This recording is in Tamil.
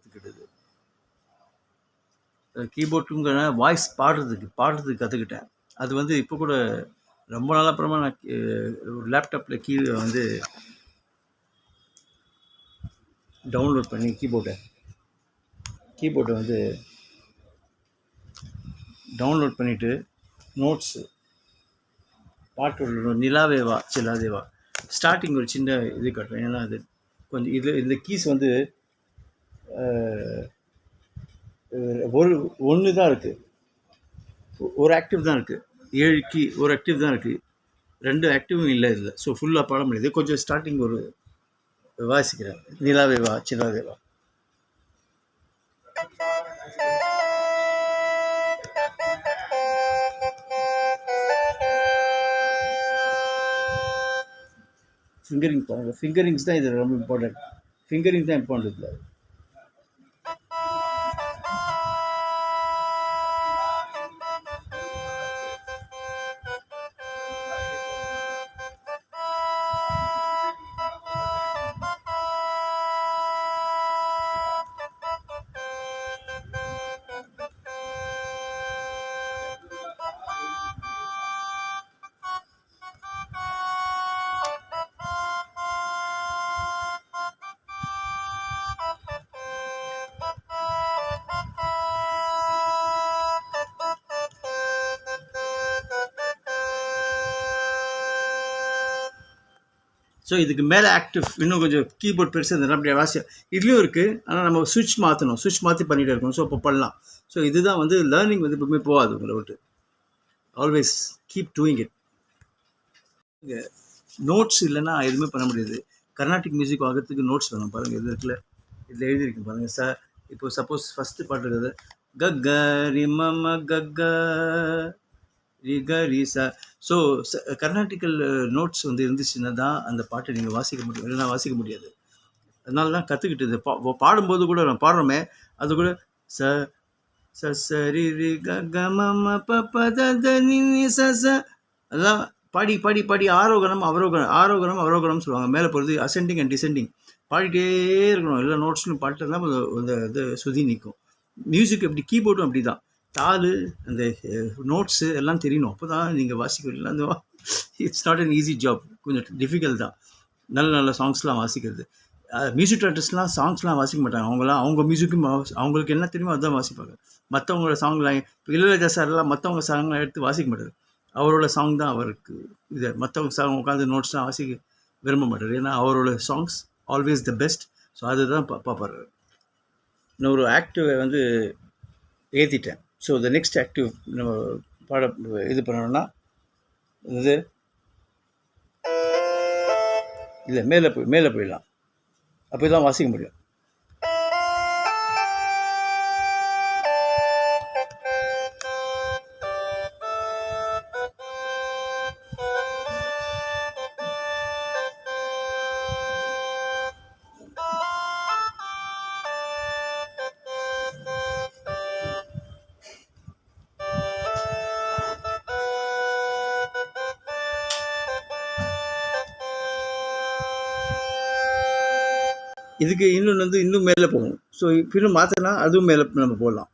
கற்றுக்கிட்டது. கீபோர்டுங்கிற வாய்ஸ் பாடுறதுக்கு கற்றுக்கிட்டேன். அது வந்து இப்போ கூட ரொம்ப நாள் அப்புறமா நான் ஒரு லேப்டாப்பில் வந்து டவுன்லோட் பண்ணி கீபோர்டை வந்து டவுன்லோட் பண்ணிவிட்டு நோட்ஸு பாட்டு நிலாவேவா சிலாதேவா ஸ்டார்டிங் ஒரு சின்ன இது காட்டுறேன். ஏன்னா அது கொஞ்சம் இந்த கீஸ் வந்து ஒன்று தான் இருக்குது, ஒரு ஆக்டிவ் தான் இருக்குது. 7 கீ ஒரு ஆக்டிவ் தான் இருக்குது, 2 ஆக்டிவும் இல்லை இதில். ஸோ ஃபுல்லாக பாட முடியுது. கொஞ்சம் ஸ்டார்டிங் ஒரு வாசிக்கிறேன். நிலாவேவா சிலாதேவா. ஃபிங்கரிங் பாருங்க. ஃபிங்கரிங்ஸ் தான் இது ரொம்ப இம்பார்ட்டன்ட். ஃபிங்கரிங் தான் இம்பார்ட்டன்ட் இல்லை. ஸோ இதுக்கு மேலே ஆக்டிவ் இன்னும் கொஞ்சம் கீபோர்ட் பெருசாக இருந்ததுன்னா அப்படியே இதுலேயும் இருக்குது. ஆனால் நம்ம சுவிட்ச் மாற்றி பண்ணிகிட்டே இருக்கணும். ஸோ இப்போ பண்ணலாம். ஸோ இதுதான் வந்து லேர்னிங் வந்து எப்பவுமே போகாது உங்களை விட்டு. Always keep doing it. இங்கே நோட்ஸ் இல்லைன்னா எதுவுமே பண்ண முடியாது. கர்நாடிக் மியூசிக் ஆகிறதுக்கு நோட்ஸ் வேணும். பாருங்கள், இது இருக்குல்ல, இதில் எழுதியிருக்கு பாருங்கள். சார் இப்போ சப்போஸ் ஃபஸ்ட்டு பாட்டு இருக்குது கக்க ரிமம கக்க ரிகரிசா. ஸோ கர்நாட்டிக்கல் நோட்ஸ் வந்து இருந்துச்சுன்னா தான் அந்த பாட்டை நீங்கள் வாசிக்க முடியும், இல்லைன்னா வாசிக்க முடியாது. அதனால தான் கற்றுக்கிட்டது. பாடும்போது கூட நான் பாடுறோமே, அது கூட ச ச சரி ரி க க ம ம ப ப த த நி நி ச ச. அதெல்லாம் பாடி பாடி பாடி ஆரோகணம் அவரோகணம் சொல்லுவாங்க. மேலே போகிறது அசெண்டிங் அண்ட் டிசெண்டிங் பாடிட்டே இருக்கணும். எல்லா நோட்ஸ்லையும் பாட்டு தான் அந்த இது சுதி நிற்கும். மியூசிக் எப்படி, கீபோர்டும் அப்படி தான். தாள், அந்த நோட்ஸு எல்லாம் தெரியணும். அப்போ தான் நீங்கள் வாசிக்கிறீங்களா. அந்த it's not an easy job. கொஞ்சம் டிஃபிகல்ட் தான் நல்ல நல்ல சாங்ஸ்லாம் வாசிக்கிறது. மியூசிக் டேரக்டர்ஸ்லாம் சாங்ஸ்லாம் வாசிக்க மாட்டாங்க. அவங்க மியூசிக்கும் அவங்களுக்கு என்ன தெரியுமோ அதுதான் வாசிப்பாங்க. மற்றவங்களோட சாங்லாம் இப்போ இளையராஜா சார்லாம் மற்றவங்க சாங்லாம் எடுத்து வாசிக்க மாட்டார். அவரோட சாங் தான் அவருக்கு இது. மற்றவங்க சாங் உட்காந்து நோட்ஸ்லாம் வாசிக்க விரும்ப மாட்டார். ஏன்னா அவரோட songs always the best. So அதுதான் பார்ப்பார். நான் ஒரு ஆக்டிவை வந்து ஏற்றிட்டேன். ஸோ த நெக்ஸ்ட் ஆக்டிவ் நம்ம இது பண்ணணும்னா இது இல்லை, மேலே போயிடலாம். அப்போ தான் வாசிக்க முடியும். இதுக்கு இன்னும் மேலே போகணும். ஸோ இன்னும் மாற்றினா அதுவும் மேலே நம்ம போடலாம்.